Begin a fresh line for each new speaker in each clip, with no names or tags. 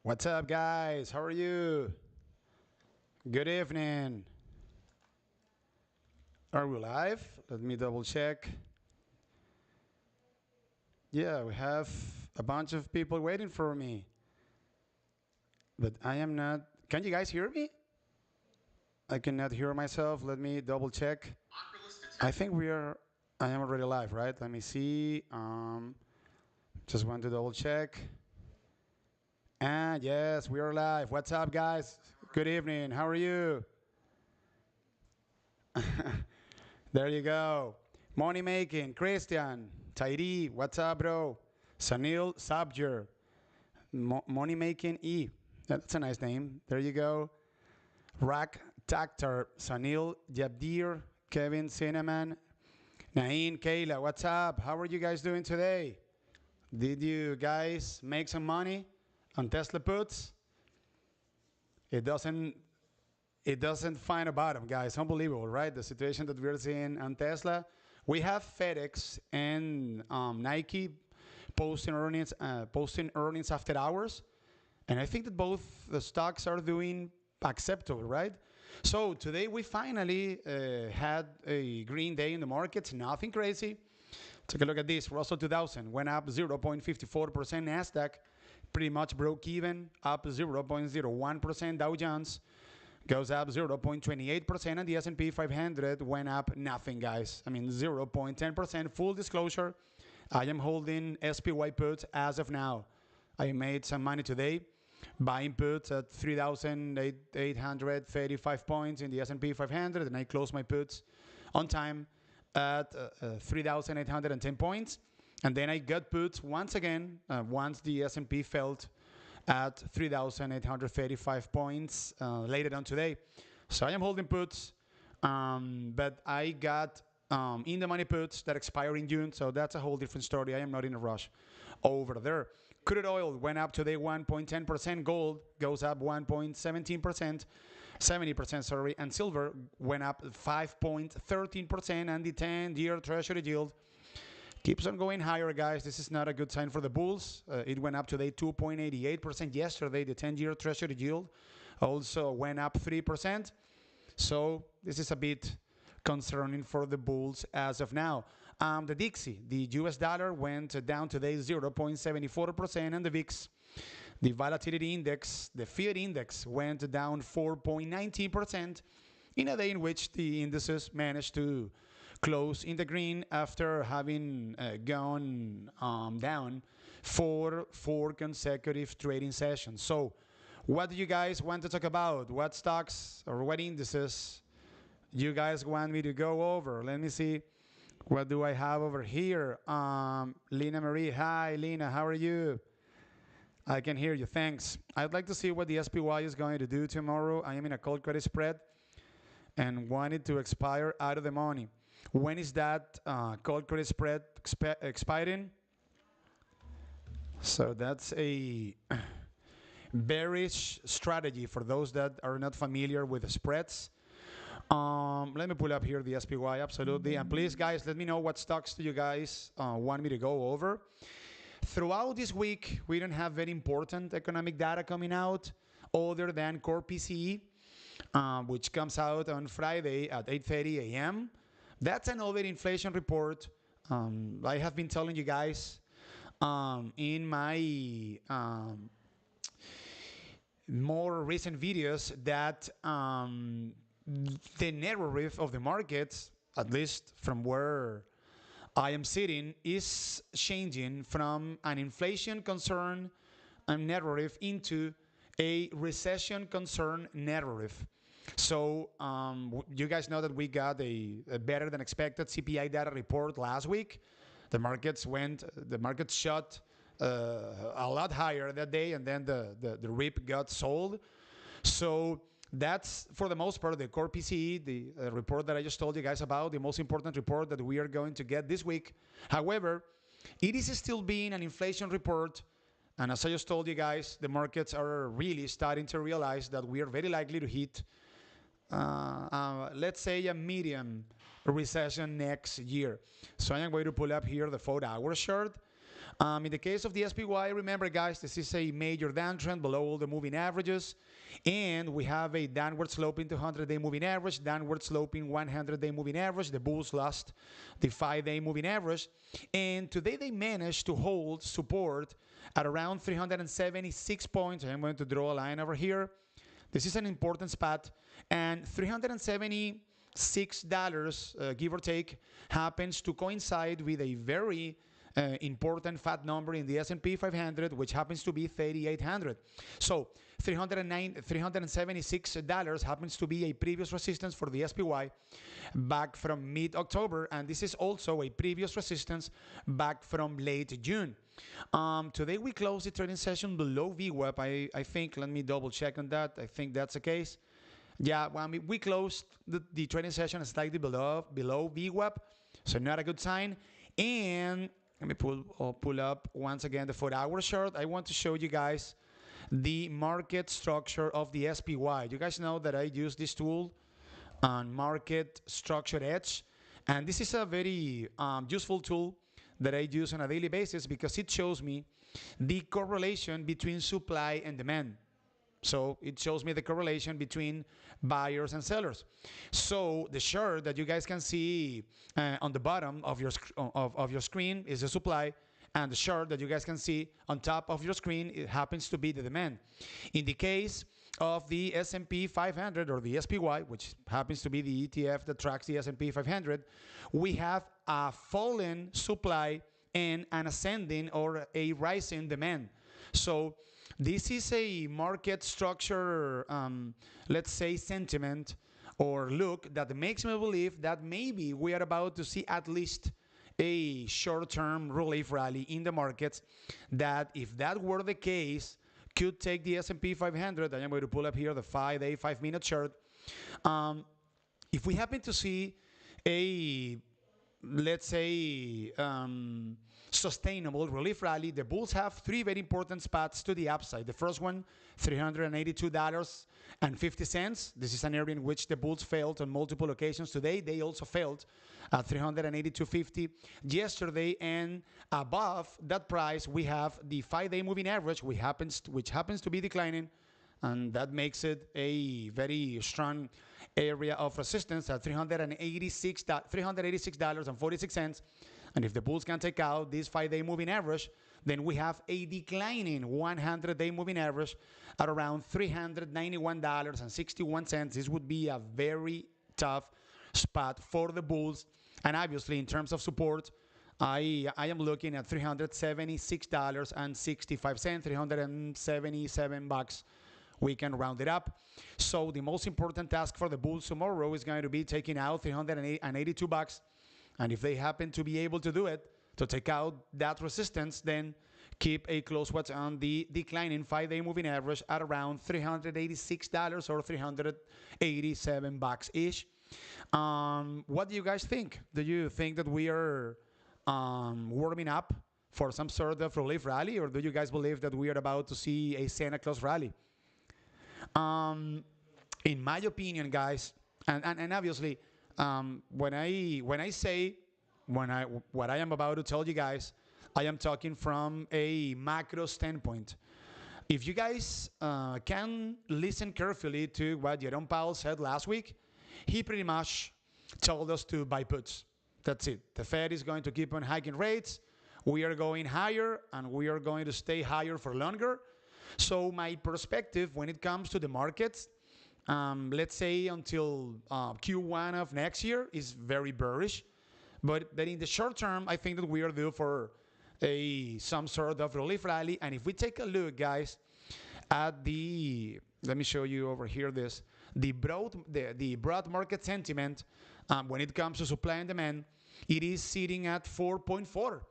What's up, guys? How are you? Good evening. Are we live? Let me double check. Yeah, we have a bunch of people waiting for me, but I am not. Can you guys hear me? I cannot hear myself. Let me double check. I think we are. I am already live, right? Let me see. Just want to double check. And yes, we are live. What's up, guys? Good evening. How are you? There you go. Money making, Christian, Tairi, what's up, bro? Sanil Sabjer, money making E. That's a nice name. There you go. Rak Taktar, Sanil Jabdir, Kevin Cinnamon, Nain Kayla, what's up? How are you guys doing today? Did you guys make some money on Tesla puts? It doesn't it doesn't find a bottom, guys. Unbelievable, right? The situation that we're seeing on Tesla. We have FedEx and Nike posting earnings after hours, and I think that both the stocks are doing acceptable, right? So today we finally had a green day in the markets. Nothing crazy. Take a look at this. Russell 2000 went up 0.54%. Nasdaq pretty much broke even, up 0.01%. Dow Jones goes up 0.28%, and the S&P 500 went up nothing, guys. I mean, 0.10%. Full disclosure, I am holding SPY puts as of now. I made some money today buying puts at 3,835 points in the S&P 500, and I closed my puts on time at 3,810 points. And then I got puts once again once the S&P fell at 3,835 points later on today. So I am holding puts, but I got in the money puts that expire in June, so that's a whole different story. I am not in a rush over there. Crude oil went up today 1.10%. Gold goes up 1.17%. 70%, sorry, and silver went up 5.13%, and the 10-year Treasury yield keeps on going higher, guys. This is not a good sign for the bulls. It went up today 2.88%. Yesterday, the 10-year Treasury yield also went up 3%. So this is a bit concerning for the bulls as of now. The Dixie, the US dollar, went down today 0.74%, and the VIX, the volatility index, the fear index, went down 4.19% in a day in which the indices managed to close in the green after having gone down for 4 consecutive trading sessions. So what do you guys want to talk about? What stocks or what indices you guys want me to go over? Let me see. What do I have over here? Lena Marie. Hi, Lena. How are you? I can hear you. Thanks. I'd like to see what the SPY is going to do tomorrow. I am in a cold credit spread and wanted to expire out of the money. When is that cold credit spread expiring? So that's a bearish strategy for those that are not familiar with the spreads. Let me pull up here the SPY, absolutely. And please, guys, let me know what stocks do you guys want me to go over. Throughout this week, we don't have very important economic data coming out other than core PCE, which comes out on Friday at 8:30 a.m. That's another inflation report. I have been telling you guys in my more recent videos that the narrative of the markets, at least from where I am sitting, is changing from an inflation concern narrative into a recession concern narrative. So you guys know that we got a better than expected CPI data report last week. The market shot a lot higher that day, and then the RIP got sold. So that's, for the most part, the core PCE, the report that I just told you guys about, the most important report that we are going to get this week. However, it is still being an inflation report. And as I just told you guys, the markets are really starting to realize that we are very likely to hit, let's say, a medium recession next year. So I am going to pull up here the 4-hour chart. In the case of the SPY, remember guys, this is a major downtrend below all the moving averages. And we have a downward sloping 200-day moving average, downward sloping 100-day moving average. The bulls lost the 5-day moving average. And today they managed to hold support at around 376 points. I'm going to draw a line over here. This is an important spot. And $376, give or take, happens to coincide with a very important fat number in the S&P 500, which happens to be 3,800. So $376 happens to be a previous resistance for the SPY back from mid-October, and this is also a previous resistance back from late June. Today we closed the trading session below VWAP. I think, let me double check on that. I think that's the case. Yeah, well, I mean, we closed the trading session slightly below VWAP, so not a good sign. And let me pull up once again the 4-hour chart. I want to show you guys the market structure of the SPY. You guys know that I use this tool on Market Structure Edge, and this is a very useful tool that I use on a daily basis because it shows me the correlation between supply and demand. So it shows me the correlation between buyers and sellers. So the chart that you guys can see on the bottom of your screen is the supply, and the chart that you guys can see on top of your screen, it happens to be the demand. In the case of the S&P 500 or the SPY, which happens to be the ETF that tracks the S&P 500, we have a fallen supply and an ascending or a rising demand. So this is a market structure, let's say, sentiment or look that makes me believe that maybe we are about to see at least a short-term relief rally in the markets, that if that were the case, could take the S&P 500, and I'm going to pull up here the 5-day, 5-minute chart. If we happen to see a, let's say, sustainable relief rally, the bulls have 3 very important spots to the upside. The first one, $382.50. This is an area in which the bulls failed on multiple occasions today. They also failed at $382.50 yesterday, and above that price we have the 5-day moving average, which happens to be declining, and that makes it a very strong area of resistance at $386.46. And if the bulls can take out this 5-day moving average, then we have a declining 100-day moving average at around $391.61. This would be a very tough spot for the bulls. And obviously, in terms of support, I am looking at $376.65, $377. We can round it up. So the most important task for the bulls tomorrow is going to be taking out $382. And if they happen to be able to do it, to take out that resistance, then keep a close watch on the declining 5-day moving average at around $386 or $387-ish. What do you guys think? Do you think that we are warming up for some sort of relief rally, or do you guys believe that we are about to see a Santa Claus rally? In my opinion, guys, and obviously, what I am about to tell you guys, I am talking from a macro standpoint. If you guys can listen carefully to what Jerome Powell said last week, he pretty much told us to buy puts. That's it. The Fed is going to keep on hiking rates. We are going higher, and we are going to stay higher for longer. So my perspective when it comes to the markets, let's say until Q1 of next year, is very bearish. But in the short term, I think that we are due for some sort of relief rally. And if we take a look, guys, at let me show you over here the broad market sentiment when it comes to supply and demand, it is sitting at 4.4.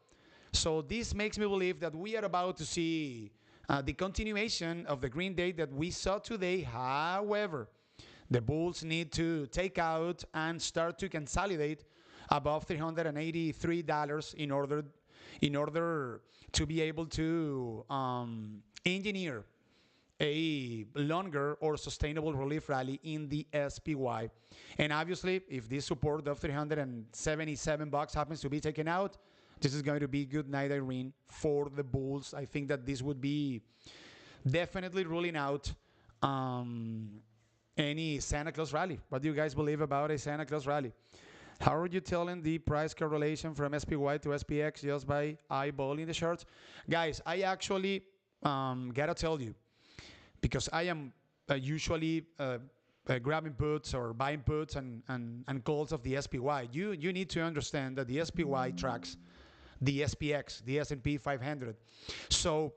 So this makes me believe that we are about to see the continuation of the green day that we saw today. However, the bulls need to take out and start to consolidate above $383 in order to be able to engineer a longer or sustainable relief rally in the SPY. And obviously, if this support of $377 happens to be taken out, This is going to be good night, Irene, for the Bulls. I think that this would be definitely ruling out um, any Santa Claus rally. What do you guys believe about a Santa Claus rally? How are you telling the price correlation from SPY to SPX just by eyeballing the charts? Guys, I actually gotta tell you, because I am usually grabbing puts or buying puts and calls of the SPY. You need to understand that the SPY tracks the SPX, the S&P 500. So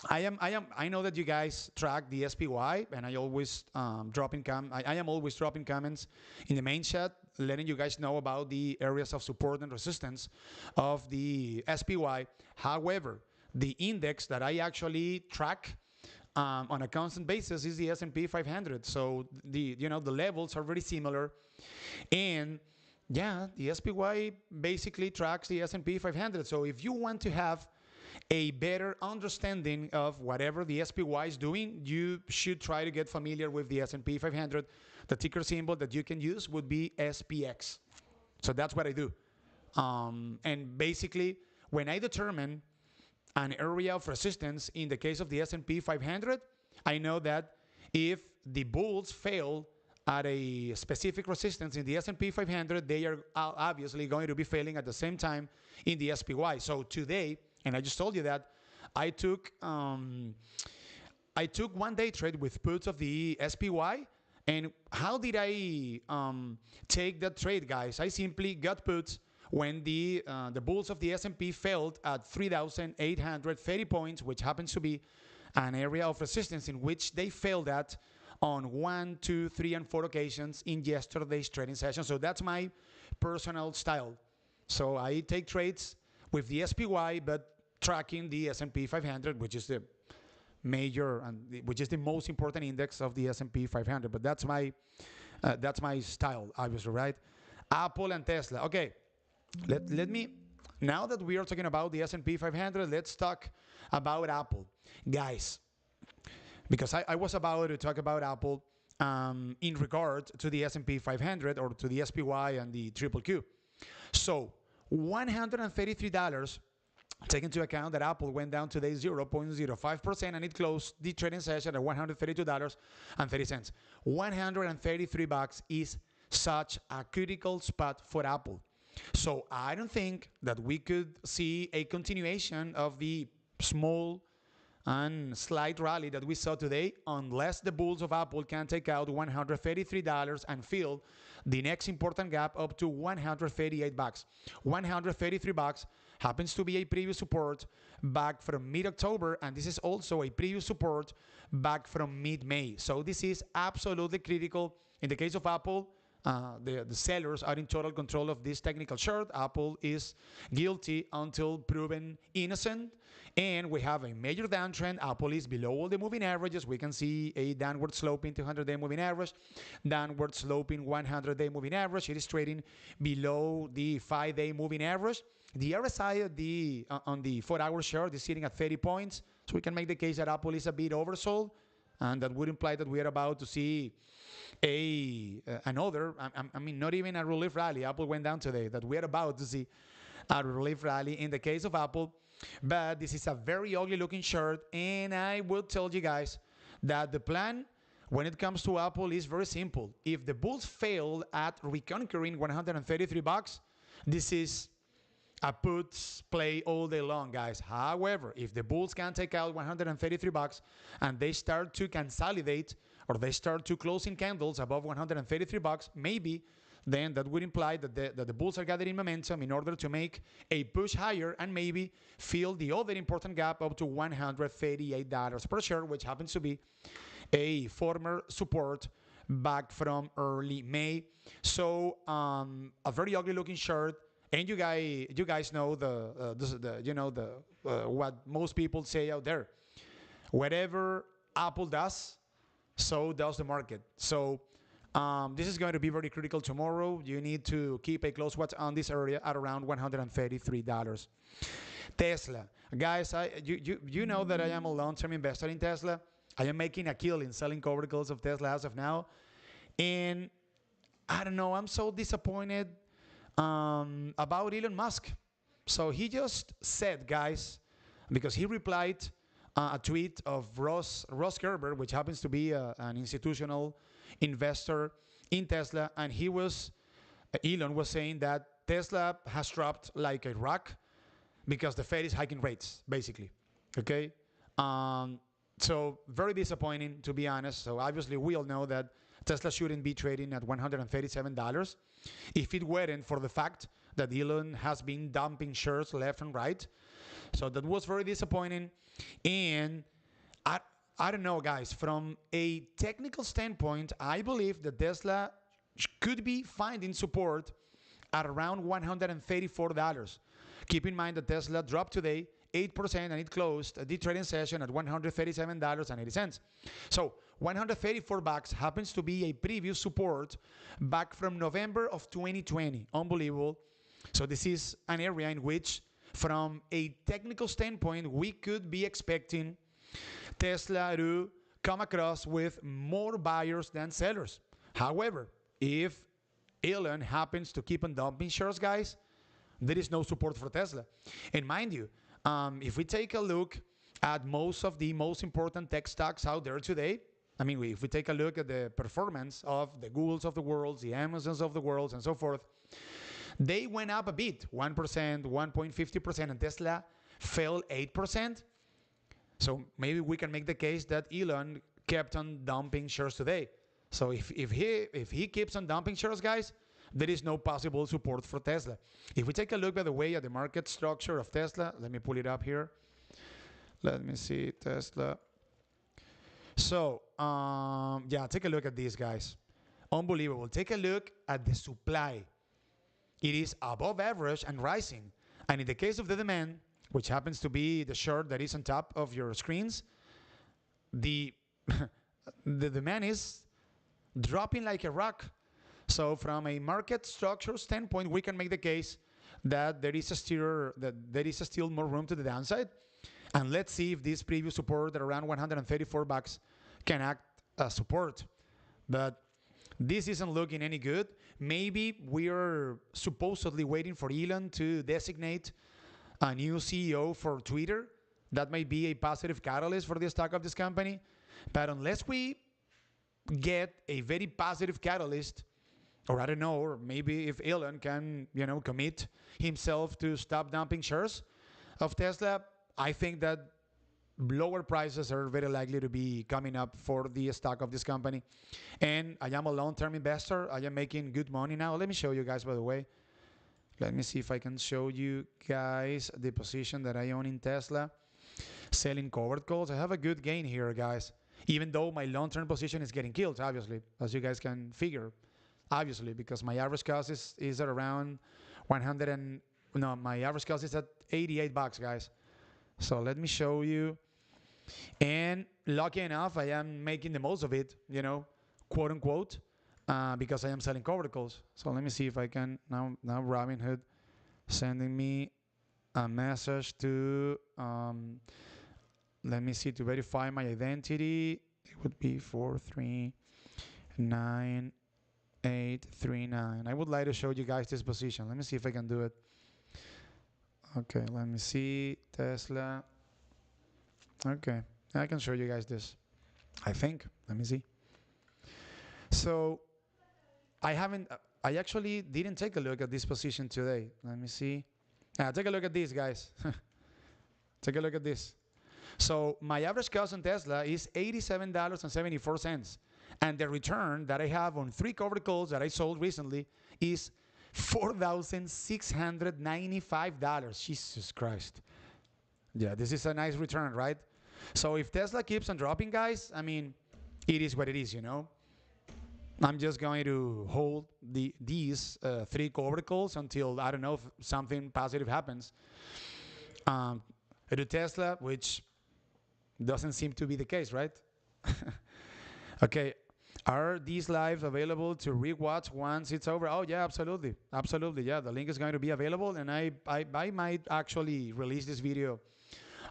I know that you guys track the SPY, and I always I am always dropping comments in the main chat, letting you guys know about the areas of support and resistance of the SPY. However, the index that I actually track on a constant basis is the S&P 500. So the levels are very similar, and yeah, the SPY basically tracks the S&P 500. So if you want to have a better understanding of whatever the SPY is doing, you should try to get familiar with the S&P 500. The ticker symbol that you can use would be SPX. So that's what I do. And basically, when I determine an area of resistance in the case of the S&P 500, I know that if the bulls fail at a specific resistance in the S&P 500, they are obviously going to be failing at the same time in the SPY. So today, and I just told you that I took 1 day trade with puts of the SPY. And how did I take that trade, guys? I simply got puts when the bulls of the S&P failed at 3,830 points, which happens to be an area of resistance in which they failed at on 1, 2, 3, and 4 occasions in yesterday's trading session. So that's my personal style. So I take trades with the SPY, but tracking the S&P 500, which is the major and which is the most important index of the S&P 500. But that's my style, obviously, right? Apple and Tesla. Okay, let me, now that we are talking about the S&P 500, let's talk about Apple, guys. Because I was about to talk about Apple in regard to the S&P 500 or to the SPY and the Triple Q. So $133, take into account that Apple went down today 0.05% and it closed the trading session at $132.30. $133 is such a critical spot for Apple. So I don't think that we could see a continuation of the small and slight rally that we saw today unless the bulls of Apple can take out $133 and fill the next important gap up to $138. $133 happens to be a previous support back from mid-October, and this is also a previous support back from mid-May. So this is absolutely critical. In the case of Apple, the sellers are in total control of this technical chart. Apple is guilty until proven innocent, and we have a major downtrend. Apple is below all the moving averages. We can see a downward sloping 200-day moving average, downward sloping 100-day moving average. It is trading below the 5-day moving average. The RSI on the 4-hour chart is sitting at 30 points, so we can make the case that Apple is a bit oversold, and that would imply that we are about to see another, I mean, not even a relief rally. Apple went down today, that we're about to see a relief rally in the case of Apple. But this is a very ugly looking chart, and I will tell you guys that the plan when it comes to Apple is very simple. If the bulls fail at reconquering $133, this is a puts play all day long, guys. However, if the bulls can take out $133 and they start to consolidate or they start to close in candles above $133, maybe then that would imply that the bulls are gathering momentum in order to make a push higher and maybe fill the other important gap up to $138 per share, which happens to be a former support back from early May. So a very ugly looking chart. And you guys know what most people say out there. Whatever Apple does, so does the market. So this is going to be very critical tomorrow. You need to keep a close watch on this area at around $133. Tesla, guys, you know that I am a long-term investor in Tesla. I am making a killing selling covered calls of Tesla as of now, and I don't know. I'm so disappointed about Elon Musk. So he just said, guys, because he replied a tweet of Ross Gerber, which happens to be an institutional investor in Tesla, and Elon was saying that Tesla has dropped like a rock because the Fed is hiking rates, basically. Okay, so very disappointing, to be honest. So obviously we all know that Tesla shouldn't be trading at $137 if it weren't for the fact that Elon has been dumping shares left and right. So that was very disappointing. And I, I don't know, guys, from a technical standpoint, I believe that Tesla could be finding support at around $134. Keep in mind that Tesla dropped today 8% and it closed the trading session at $137.80. So $134 happens to be a previous support back from November of 2020. Unbelievable. So this is an area in which, from a technical standpoint, we could be expecting Tesla to come across with more buyers than sellers. However, if Elon happens to keep on dumping shares, guys, there is no support for Tesla. And mind you, if we take a look at most of the most important tech stocks out there today, I mean, if we take a look at the performance of the Googles of the world, the Amazons of the world, and so forth, they went up a bit, 1%, 1.50%, and Tesla fell 8%. So maybe we can make the case that Elon kept on dumping shares today. So if he keeps on dumping shares, guys, there is no possible support for Tesla. If we take a look, by the way, at the market structure of Tesla, let me pull it up here. Let me see, Tesla. So, yeah, take a look at these, guys. Unbelievable. Take a look at the supply. It is above average and rising. And in the case of the demand, which happens to be the chart that is on top of your screens, the the demand is dropping like a rock. So from a market structure standpoint, we can make the case that there is still more room to the downside. And let's see if this previous support at around $134 can act as support. But this isn't looking any good. Maybe we are supposedly waiting for Elon to designate a new CEO for Twitter. That might be a positive catalyst for the stock of this company. But unless we get a very positive catalyst, or I don't know, or maybe if Elon can, commit himself to stop dumping shares of Tesla, I think that lower prices are very likely to be coming up for the stock of this company. And I am a long-term investor. I am making good money now. Let me show you guys, by the way. Let me see if I can show you guys the position that I own in Tesla. Selling covered calls. I have a good gain here, guys. Even though my long-term position is getting killed, obviously, as you guys can figure. Obviously, because my average cost is at around my average cost is at $88, guys. So let me show you. And lucky enough, I am making the most of it, quote unquote, because I am selling covered calls. So let me see if I can now Robinhood sending me a message to let me see, to verify my identity. It would be 439.839. I would like to show you guys this position. Let me see if I can do it. Okay, let me see. Tesla. Okay, I can show you guys this, I think. Let me see. So I actually didn't take a look at this position today. Let me see. Take a look at this, guys. Take a look at this. So my average cost on Tesla is $87.74. And the return that I have on 3 covered calls that I sold recently is $4,695. Jesus Christ. Yeah, this is a nice return, right? So if Tesla keeps on dropping, guys, I mean, it is what it is, I'm just going to hold these 3 covered calls until, I don't know, if something positive happens to Tesla, which doesn't seem to be the case, right? Okay. Are these lives available to rewatch once it's over? Oh, yeah, absolutely. Absolutely, yeah. The link is going to be available, and I might actually release this video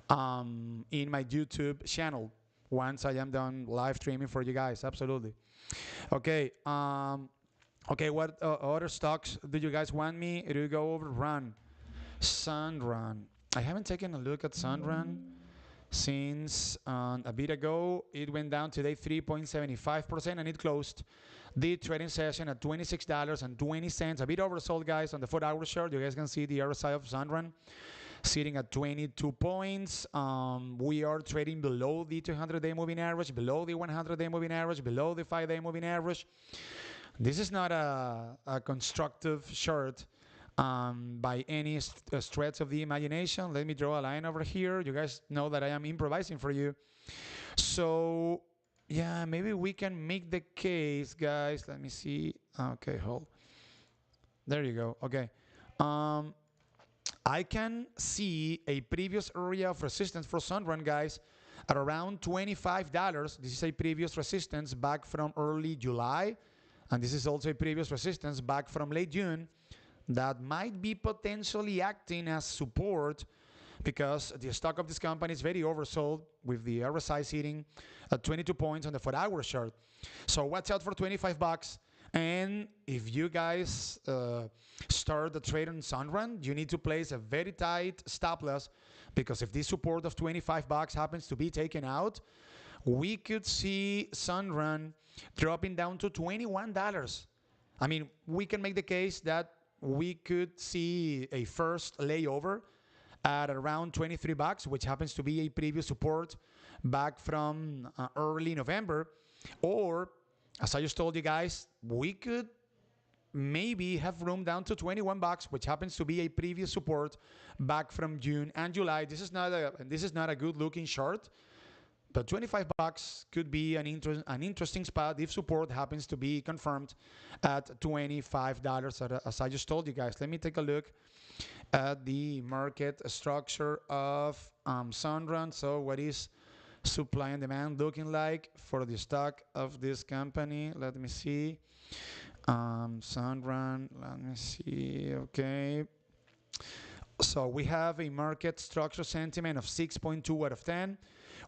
in my YouTube channel once I am done live streaming for you guys. Absolutely. Okay. Okay, what other stocks do you guys want me to go over? Run. Sunrun. I haven't taken a look at Sunrun since a bit ago. It went down today 3.75% and it closed the trading session at $26.20. A bit oversold, guys, on the 4-hour chart. You guys can see the RSI of Sunrun sitting at 22 points. We are trading below the 200-day moving average, below the 100-day moving average, below the 5-day moving average. This is not a constructive chart by any stretch of the imagination. Let me draw a line over here. You guys know that I am improvising for you. So, yeah, maybe we can make the case, guys. Let me see. Okay, hold. There you go. Okay. I can see a previous area of resistance for Sunrun, guys, at around $25. This is a previous resistance back from early July. And this is also a previous resistance back from late June that might be potentially acting as support because the stock of this company is very oversold with the RSI sitting at 22 points on the 4-hour chart. So watch out for 25 bucks. And if you guys start the trade on Sunrun, you need to place a very tight stop loss because if this support of 25 bucks happens to be taken out, we could see Sunrun dropping down to $21. I mean, we can make the case that we could see a first layover at around 23 bucks, which happens to be a previous support back from early November. Or, as I just told you guys, we could maybe have room down to 21 bucks, which happens to be a previous support back from June and July. This is not a good looking chart. But 25 bucks could be an interesting spot if support happens to be confirmed at $25. As I just told you guys, let me take a look at the market structure of Sunrun. So what is supply and demand looking like for the stock of this company? Let me see. Sunrun, let me see. Okay. So we have a market structure sentiment of 6.2 out of 10.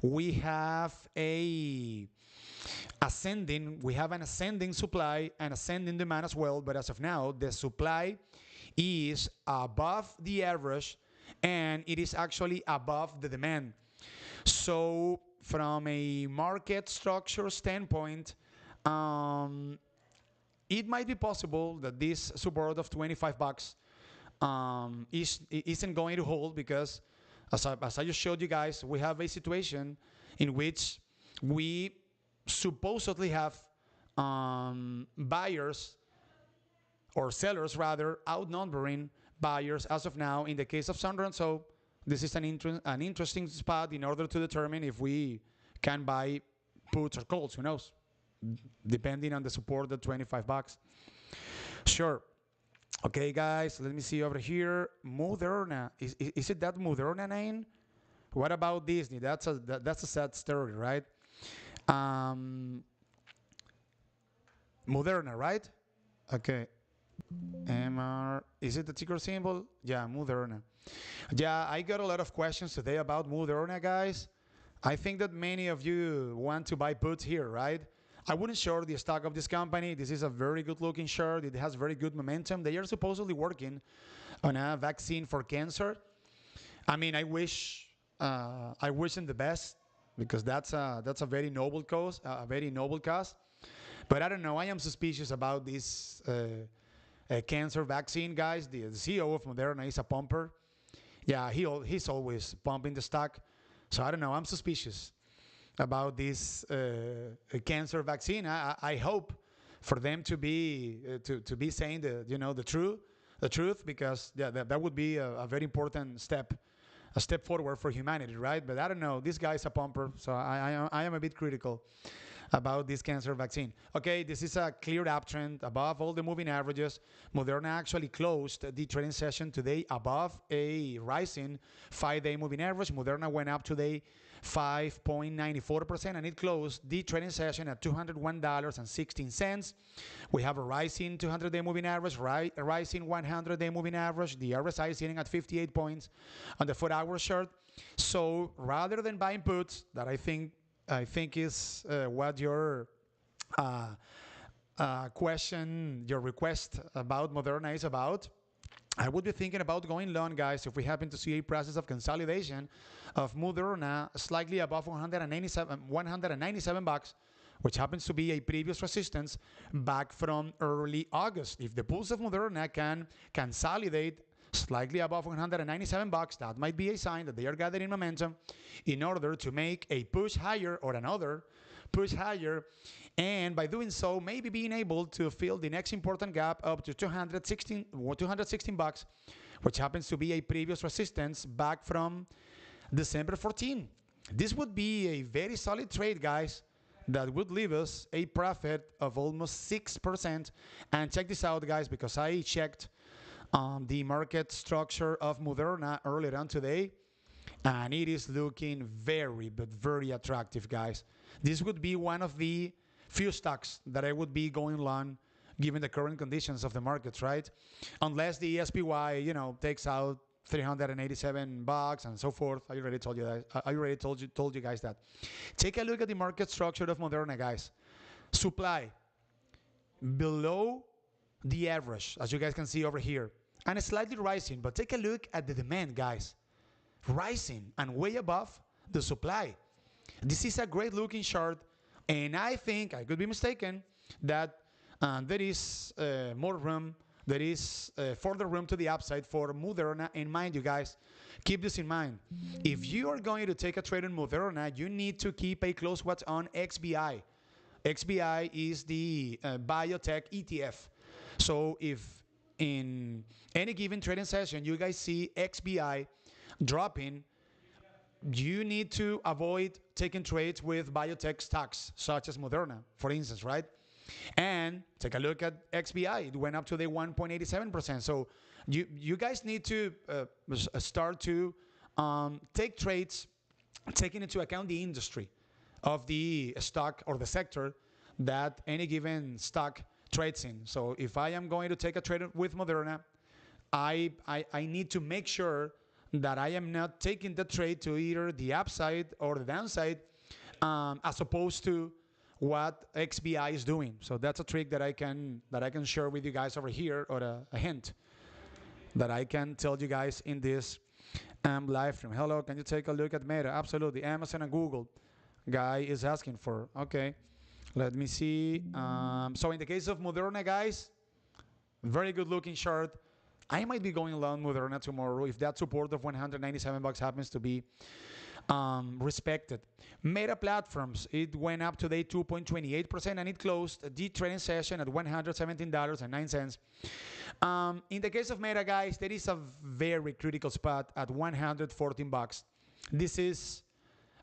We have an ascending supply and ascending demand as well, but as of now, the supply is above the average and it is actually above the demand. So from a market structure standpoint, it might be possible that this support of 25 bucks isn't going to hold because as I just showed you guys, we have a situation in which we supposedly have buyers or sellers rather outnumbering buyers as of now in the case of Sunrun. So this is an interesting spot in order to determine if we can buy puts or calls. Who knows? Depending on the support at 25 bucks. Sure. Okay, guys, let me see over here. Moderna. Is it that Moderna name? What about Disney? That's a sad story, right? Moderna, right? Okay. MR. Is it the ticker symbol? Yeah, Moderna. Yeah, I got a lot of questions today about Moderna, guys. I think that many of you want to buy puts here, right? I wouldn't short the stock of this company. This is a very good looking chart. It has very good momentum. They are supposedly working on a vaccine for cancer. I mean, I wish them the best because that's a very noble cause, But I don't know. I am suspicious about this cancer vaccine, guys. The CEO of Moderna is a pumper. Yeah, he's always pumping the stock. So I don't know. I'm suspicious about this cancer vaccine. I hope for them to be saying the truth, because that would be a very important step forward for humanity, right? But I don't know. This guy's a pumper, so I am a bit critical about this cancer vaccine. Okay, this is a clear uptrend above all the moving averages. Moderna actually closed the trading session today above a rising 5-day moving average. Moderna went up today 5.94%, and it closed the trading session at $201.16. We have a rising 200-day moving average, a rising 100-day moving average. The RSI is sitting at 58 points on the 4-hour chart. So rather than buying puts, that I think is what your request about Moderna is about, I would be thinking about going long, guys, if we happen to see a process of consolidation of Moderna slightly above 197 bucks, which happens to be a previous resistance back from early August. If the pulse of Moderna can consolidate slightly above 197 bucks, that might be a sign that they are gathering momentum in order to make a push higher or another push higher, and by doing so, maybe being able to fill the next important gap up to 216 bucks, which happens to be a previous resistance back from December 14. This would be a very solid trade, guys, that would leave us a profit of almost 6%. And check this out, guys, because I checked the market structure of Moderna earlier on today, and it is looking very, but very attractive, guys. This would be one of the few stocks that I would be going long given the current conditions of the markets, right? Unless the SPY, takes out 387 bucks and so forth. I already told you that. I already told you guys that. Take a look at the market structure of Moderna, guys. Supply below the average, as you guys can see over here, and slightly rising. But take a look at the demand, guys, rising and way above the supply. This is a great looking chart, and I think, I could be mistaken, that there is more room, there is further room to the upside for Moderna. And mind you, guys, keep this in mind. If you are going to take a trade on Moderna, you need to keep a close watch on XBI. XBI is the biotech ETF. So if in any given trading session you guys see XBI dropping, you need to avoid taking trades with biotech stocks such as Moderna, for instance, right? And take a look at XBI. It went up to the 1.87%. So you guys need to start to take trades taking into account the industry of the stock or the sector that any given stock trades in. So if I am going to take a trade with Moderna, I need to make sure that I am not taking the trade to either the upside or the downside, as opposed to what XBI is doing. So that's a trick that I can share with you guys over here, or a hint that I can tell you guys in this live stream. Hello, can you take a look at Meta? Absolutely. Amazon and Google. Guy is asking for. Okay, let me see. So in the case of Moderna, guys, very good looking chart. I might be going long Moderna tomorrow if that support of 197 bucks happens to be respected. Meta Platforms, it went up today 2.28%, and it closed the trading session at $117.09. In the case of Meta, guys, there is a very critical spot at 114 bucks. This is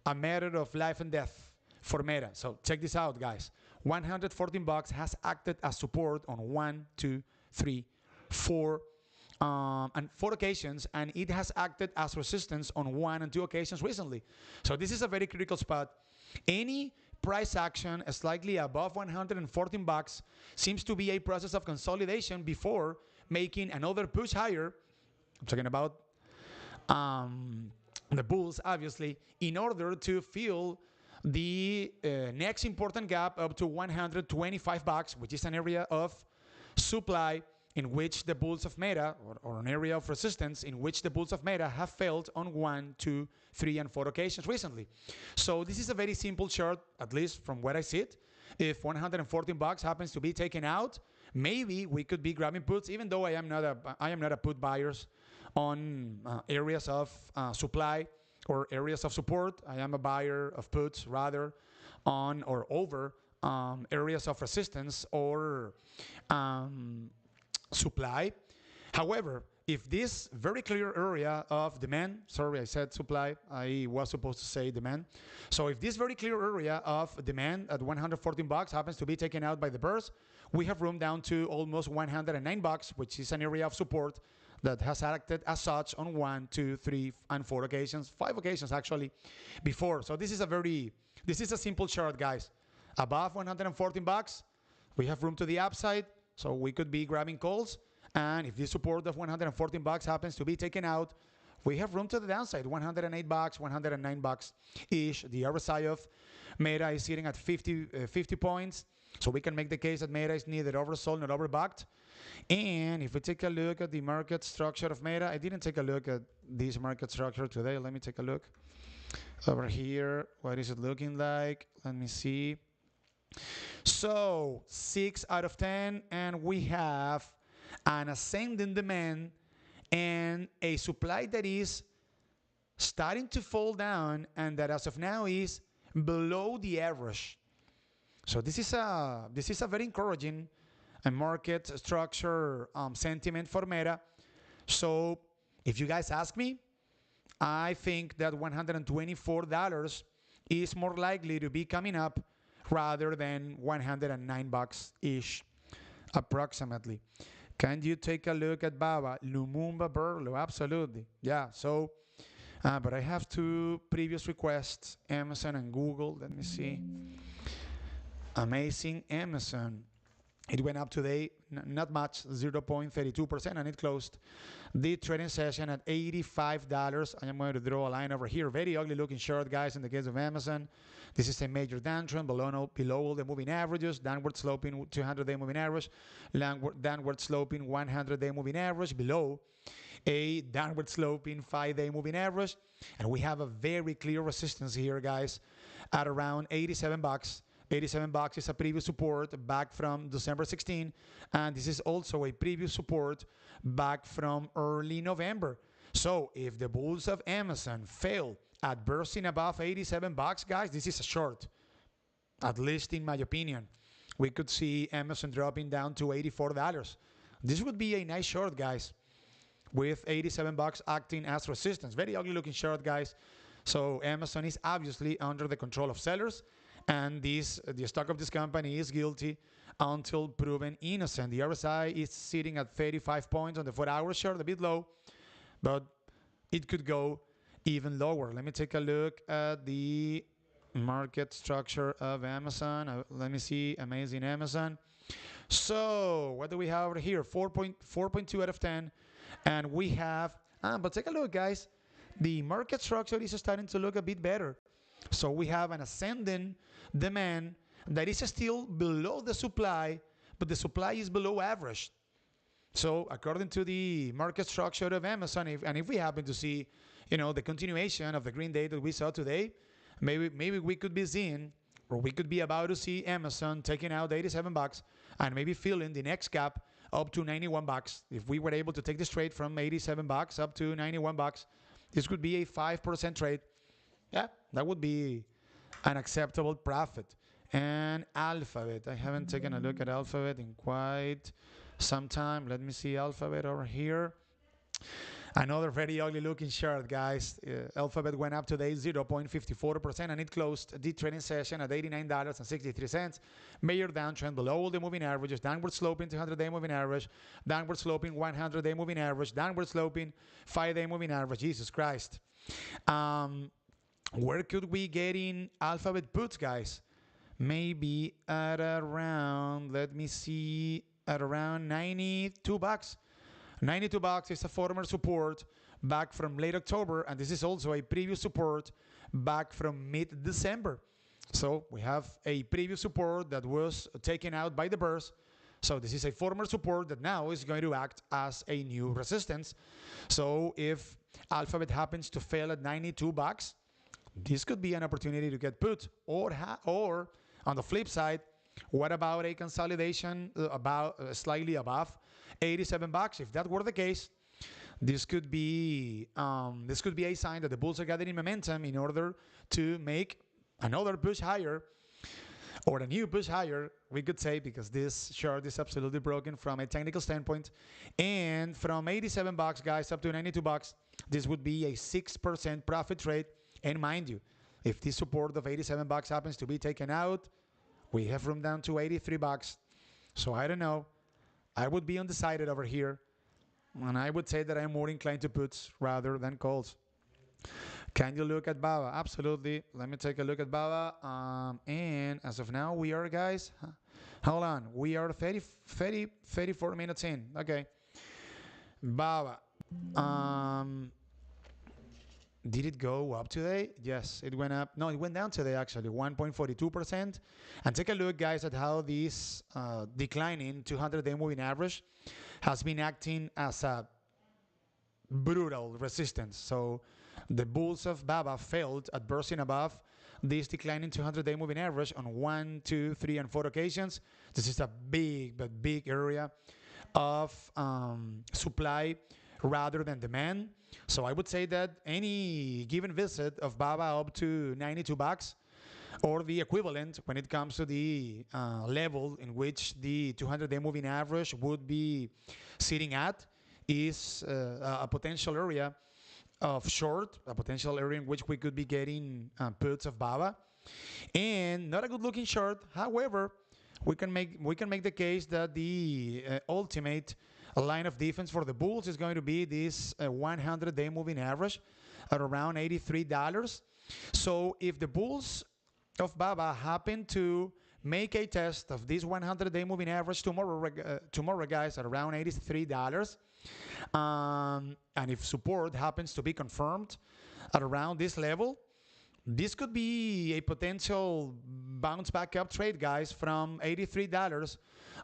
a matter of life and death for Meta. So check this out, guys. 114 bucks has acted as support on 1, 2, 3, 4 and 4 occasions, and it has acted as resistance on 1 and 2 occasions recently. So this is a very critical spot. Any price action slightly above 114 bucks seems to be a process of consolidation before making another push higher. I'm talking about the bulls, obviously, in order to fill the next important gap up to 125 bucks, which is an area of supply in which the bulls of Meta, or an area of resistance in which the bulls of Meta have failed on 1, 2, 3, and 4 occasions recently. So this is a very simple chart, at least from where I sit. If 114 bucks happens to be taken out, maybe we could be grabbing puts, even though I am not a put buyers on areas of supply or areas of support. I am a buyer of puts rather on or over areas of resistance or supply. However, if this very clear area of demand, sorry, I said supply, I was supposed to say demand. So if this very clear area of demand at 114 bucks happens to be taken out by the burst, we have room down to almost 109 bucks, which is an area of support that has acted as such on 1, 2, 3, and 4 occasions, 5 occasions actually before. So this is a simple chart, guys. Above 114 bucks, we have room to the upside. So we could be grabbing calls, and if this support of 114 bucks happens to be taken out, we have room to the downside, 108 bucks, 109 bucks ish. The RSI of Meta is sitting at 50 points, so we can make the case that Meta is neither oversold nor overbought. And if we take a look at the market structure of Meta, I didn't take a look at this market structure today. Let me take a look over here. What is it looking like? Let me see. So 6 out of 10, and we have an ascending demand and a supply that is starting to fall down and that as of now is below the average. So this is a very encouraging market structure sentiment for Meta. So if you guys ask me, I think that $124 is more likely to be coming up rather than 109 bucks ish approximately. Can you take a look at Baba? Lumumba Burlo, absolutely. Yeah, so, but I have two previous requests, Amazon and Google. Let me see. Amazing Amazon. It went up today, not much, 0.32%, and it closed the trading session at $85. I am going to draw a line over here. Very ugly looking short, guys, in the case of Amazon. This is a major downtrend below the moving averages, downward sloping 200-day moving average, downward sloping 100-day moving average, below a downward sloping 5-day moving average. And we have a very clear resistance here, guys, at around 87 bucks. 87 bucks is a previous support back from December 16, and this is also a previous support back from early November. So if the bulls of Amazon fail at bursting above 87 bucks, guys, this is a short, at least in my opinion. We could see Amazon dropping down to $84. This would be a nice short, guys, with 87 bucks acting as resistance. Very ugly looking short, guys. So Amazon is obviously under the control of sellers, and the stock of this company is guilty until proven innocent. The RSI is sitting at 35 points on the 4-hour chart, a bit low, but it could go even lower. Let me take a look at the market structure of Amazon. Let me see, amazing Amazon. So what do we have over here? 4.2 out of 10, and we have, but take a look, guys. The market structure is starting to look a bit better. So we have an ascending demand that is still below the supply, but the supply is below average. So according to the market structure of Amazon, if we happen to see, the continuation of the green day that we saw today, maybe we could be seeing, or we could be about to see Amazon taking out 87 bucks and maybe filling the next gap up to 91 bucks. If we were able to take this trade from 87 bucks up to 91 bucks, this could be a 5% trade. Yeah, that would be an acceptable profit. And Alphabet. I haven't taken a look at Alphabet in quite some time. Let me see Alphabet over here. Another very ugly looking chart, guys. Alphabet went up today 0.54%, and it closed the trading session at $89.63. Major downtrend below the moving averages, downward sloping 200-day moving average, downward sloping 100-day moving average, downward sloping 5-day moving average. Jesus Christ. Where could we get in Alphabet puts, guys? Maybe at around, let me see, at around 92 bucks. 92 bucks is a former support back from late October, and this is also a previous support back from mid-December. So we have a previous support that was taken out by the burst. So this is a former support that now is going to act as a new resistance. So if Alphabet happens to fail at 92 bucks, this could be an opportunity to get put. Or on the flip side, what about a consolidation about slightly above 87 bucks? If that were the case, this could be a sign that the bulls are gathering momentum in order to make another push higher, or a new push higher, we could say, because this chart is absolutely broken from a technical standpoint. And from 87 bucks, guys, up to 92 bucks, this would be a 6% profit trade. And mind you, if this support of 87 bucks happens to be taken out, we have room down to 83 bucks. So I don't know. I would be undecided over here. And I would say that I'm more inclined to puts rather than calls. Can you look at Baba? Absolutely. Let me take a look at Baba. And as of now, we are, guys, hold on. We are 34 minutes in. Okay. Baba. Did it go up today? Yes, it went up. No, it went down today actually, 1.42%. And take a look, guys, at how this declining 200-day moving average has been acting as a brutal resistance. So the bulls of Baba failed at bursting above this declining 200-day moving average on 1, 2, 3, and 4 occasions. This is a big, but big area of supply rather than demand. So I would say that any given visit of Baba up to $92 or the equivalent when it comes to the level in which the 200-day moving average would be sitting at is a potential area of short, a potential area in which we could be getting puts of Baba, and not a good looking short. However, we can make the case that the ultimate line of defense for the Bulls is going to be this 100-day moving average at around $83. So if the Bulls of Baba happen to make a test of this 100-day moving average tomorrow, guys, at around $83, and if support happens to be confirmed at around this level, this could be a potential bounce back up trade, guys, from $83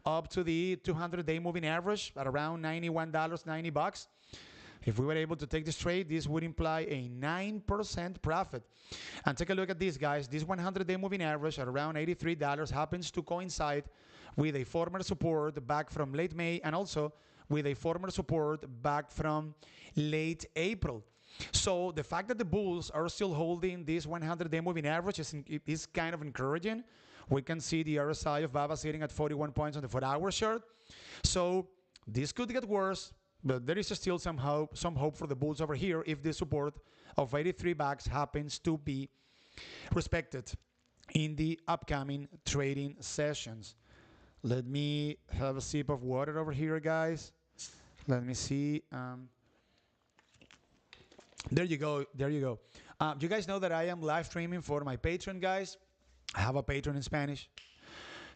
up to the 200-day moving average at around $91, $90. If we were able to take this trade, this would imply a 9% profit. And take a look at this, guys. This 100-day moving average at around $83 happens to coincide with a former support back from late May and also with a former support back from late April. So the fact that the bulls are still holding this 100-day moving average is kind of encouraging. We can see the RSI of Baba sitting at 41 points on the 4-hour chart. So this could get worse, but there is still some hope for the bulls over here if the support of 83 bucks happens to be respected in the upcoming trading sessions. Let me have a sip of water over here, guys. Let me see. There you go. There you go. You guys know that I am live streaming for my Patreon, guys. I have a Patreon in Spanish.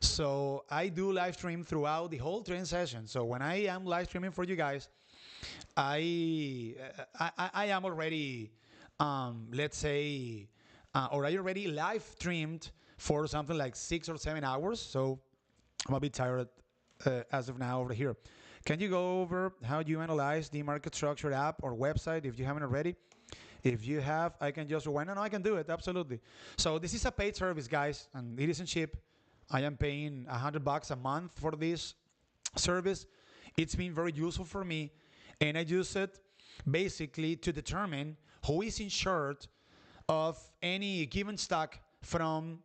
So I do live stream throughout the whole training session. So when I am live streaming for you guys, I am already, let's say, or I already live streamed for something like 6 or 7 hours. So I'm a bit tired as of now over here. Can you go over how you analyze the market structure app or website if you haven't already? If you have, I can just rewind. No, I can do it, absolutely. So this is a paid service, guys, and it isn't cheap. I am paying $100 a month for this service. It's been very useful for me, and I use it basically to determine who is in short of any given stock from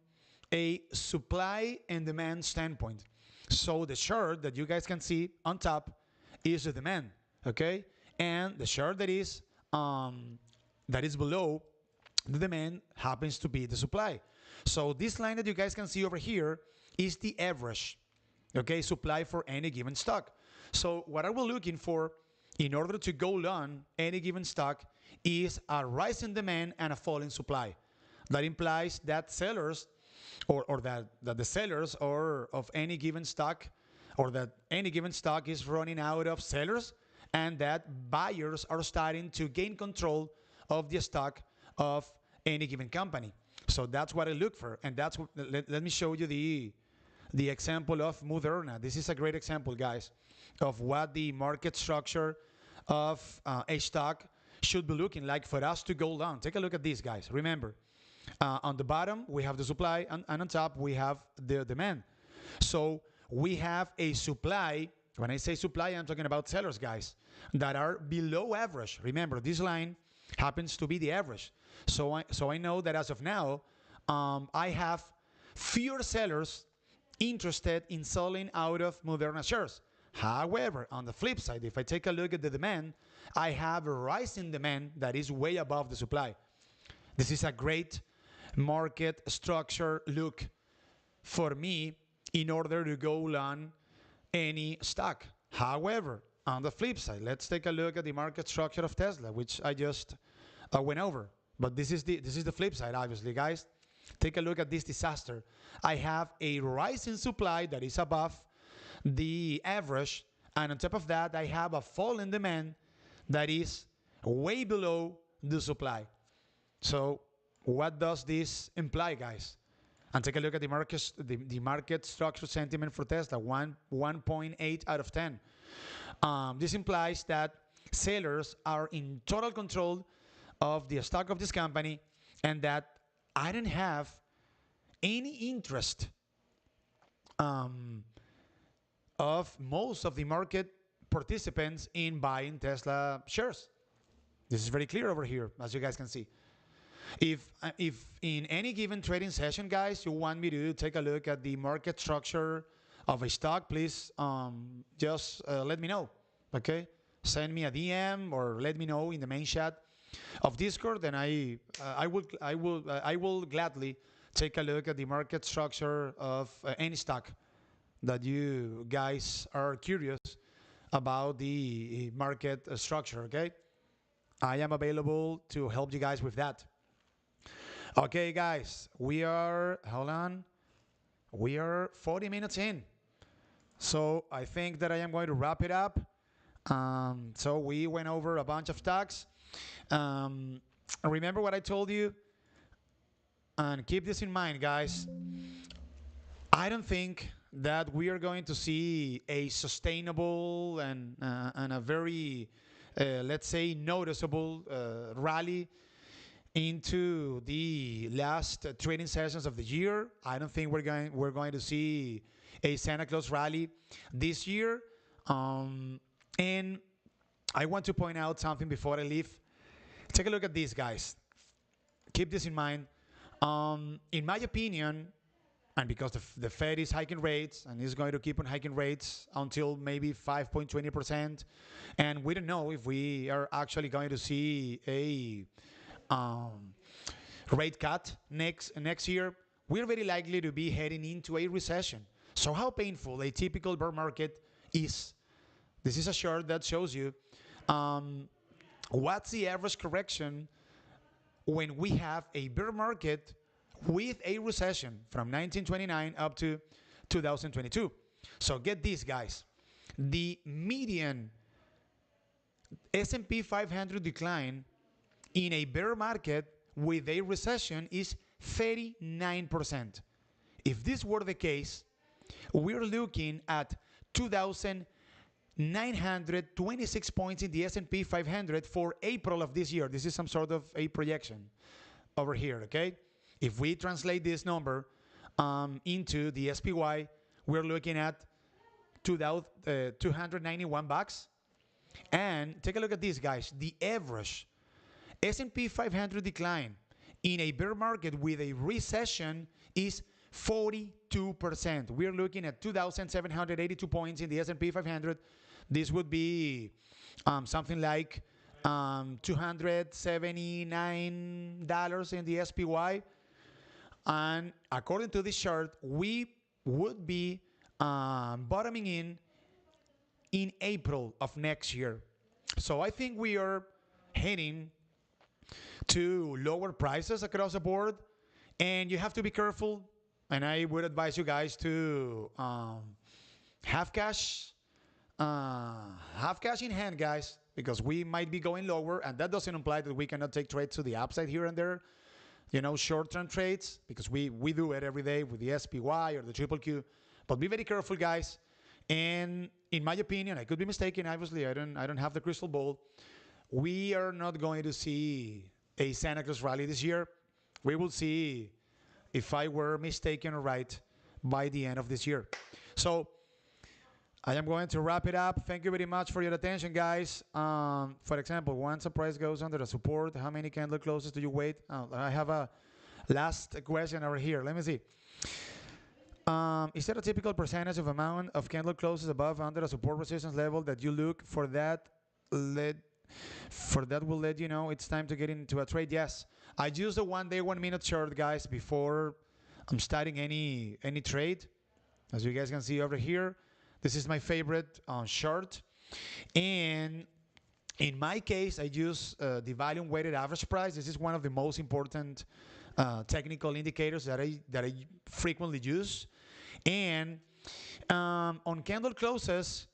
a supply and demand standpoint. So the short that you guys can see on top is the demand, okay? And the short that is below the demand happens to be the supply. So this line that you guys can see over here is the average, okay, supply for any given stock. So what are we looking for in order to go long any given stock is a rise in demand and a fall in supply. That implies that sellers or that the sellers or of any given stock or that any given stock is running out of sellers and that buyers are starting to gain control of the stock of any given company. So that's what I look for, and that's what, let me show you the example of Moderna. This is a great example, guys, of what the market structure of a stock should be looking like for us to go long. Take a look at this, guys. Remember, on the bottom we have the supply, and on top we have the demand. So we have a supply. When I say supply, I'm talking about sellers, guys, that are below average. Remember, this line happens to be the average. So I know that as of now, I have fewer sellers interested in selling out of Moderna shares. However, on the flip side, if I take a look at the demand, I have a rise in demand that is way above the supply. This is a great market structure look for me in order to go long any stock. However, on the flip side, let's take a look at the market structure of Tesla, which I just went over. But this is the flip side, obviously, guys. Take a look at this disaster. I have a rise in supply that is above the average, and on top of that, I have a fall in demand that is way below the supply. So what does this imply, guys? And take a look at the market structure sentiment for Tesla, 1.8 out of 10. This implies that sellers are in total control of the stock of this company, and that I don't have any interest um, of most of the market participants in buying Tesla shares. This is very clear over here, as you guys can see. If in any given trading session, guys, you want me to take a look at the market structure of a stock, please just let me know. Okay, send me a DM or let me know in the main chat of Discord, and I will gladly take a look at the market structure of any stock that you guys are curious about the market structure. Okay, I am available to help you guys with that. Okay, guys, hold on, we are 40 minutes in. So I think that I am going to wrap it up. So we went over a bunch of stocks. Um, Remember what I told you, and keep this in mind, guys. I don't think that we are going to see a sustainable and a very, let's say, noticeable rally into the last trading sessions of the year. I don't think we're going to see a Santa Claus rally this year. And I want to point out something before I leave. Take a look at these, guys. Keep this in mind. In my opinion, and because the Fed is hiking rates and is going to keep on hiking rates until maybe 5.20%, and we don't know if we are actually going to see a rate cut next year, we're very likely to be heading into a recession. So how painful a typical bear market is. This is a chart that shows you what's the average correction when we have a bear market with a recession from 1929 up to 2022. So get this, guys. The median S&P 500 decline in a bear market with a recession is 39%. If this were the case, we're looking at 2,926 points in the S&P 500 for April of this year. This is some sort of a projection over here, okay? If we translate this number into the SPY, we're looking at $291. And take a look at this, guys. The average S&P 500 decline in a bear market with a recession is 42%. We're looking at 2,782 points in the S&P 500. This would be something like $279 in the SPY. And according to this chart, we would be bottoming in April of next year. So I think we are heading to lower prices across the board, and you have to be careful. And I would advise you guys to have cash in hand, guys, because we might be going lower, and that doesn't imply that we cannot take trades to the upside here and there. You know, short-term trades, because we do it every day with the SPY or the triple Q. But be very careful, guys. And in my opinion, I could be mistaken. Obviously, I don't have the crystal ball. We are not going to see a Santa Claus rally this year. We will see if I were mistaken or right by the end of this year. So I am going to wrap it up. Thank you very much for your attention, guys. For example, once a price goes under the support, how many candle closes do you wait? I have a last question over here. Let me see. Is there a typical percentage of amount of candle closes above under a support resistance level that you look for that will let you know it's time to get into a trade? Yes. I use the 1 day, 1 minute chart, guys, before I'm starting any trade. As you guys can see over here, this is my favorite chart. And in my case, I use the volume weighted average price. This is one of the most important technical indicators that I frequently use. And on candle closes,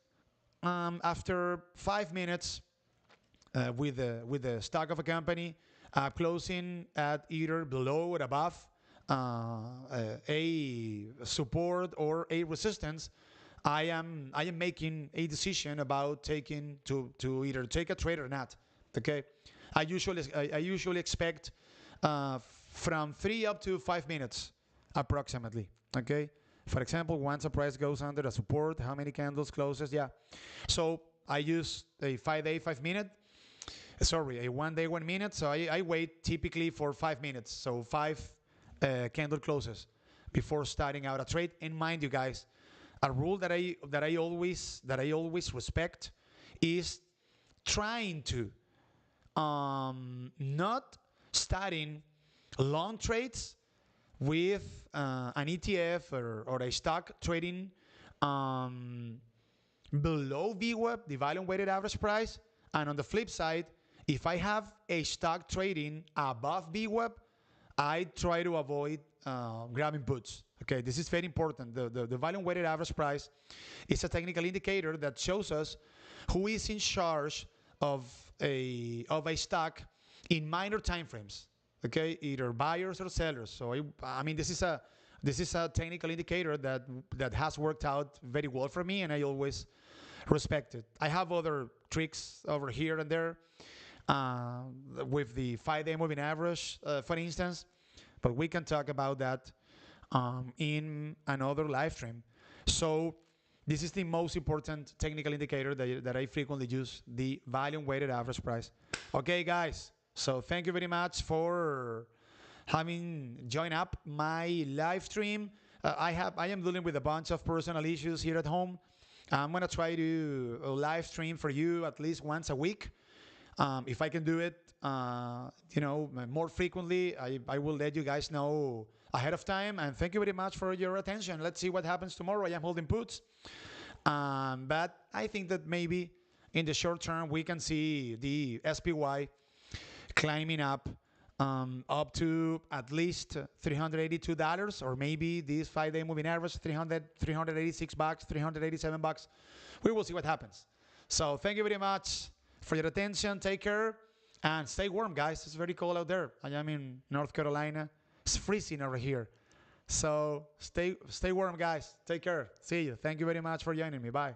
after 5 minutes with the stock of a company, closing at either below or above a support or a resistance, I am making a decision about taking to either take a trade or not. Okay, I usually expect from 3 up to 5 minutes approximately. Okay, for example, once a price goes under a support, how many candles closes? Yeah, so I use a 5 day 5 minute. Sorry, a 1 day 1 minute. So I wait typically for 5 minutes. So five candle closes before starting out a trade. And mind you, guys, a rule that I always respect is trying to not starting long trades with an ETF or a stock trading um, below VWAP, the volume weighted average price. And on the flip side, if I have a stock trading above VWAP, I try to avoid grabbing puts. Okay, this is very important. The volume weighted average price is a technical indicator that shows us who is in charge of a stock in minor time frames. Okay, either buyers or sellers. So I mean this is a technical indicator that has worked out very well for me, and I always respect it. I have other tricks over here and there uh, with the 5 day moving average, for instance, but we can talk about that in another live stream. So this is the most important technical indicator that I frequently use, the volume weighted average price. Okay, guys. So thank you very much for having joined up my live stream. I am dealing with a bunch of personal issues here at home. I'm gonna try to live stream for you at least once a week. If I can do it, more frequently, I will let you guys know ahead of time. And thank you very much for your attention. Let's see what happens tomorrow. I am holding puts, but I think that maybe in the short term we can see the SPY climbing up to at least $382, or maybe this 5 day moving average, 386 bucks, $387. We will see what happens. So thank you very much for your attention. Take care and stay warm, guys. It's very cold out there. I am in North Carolina. It's freezing over here. So stay warm, guys. Take care. See you. Thank you very much for joining me. Bye.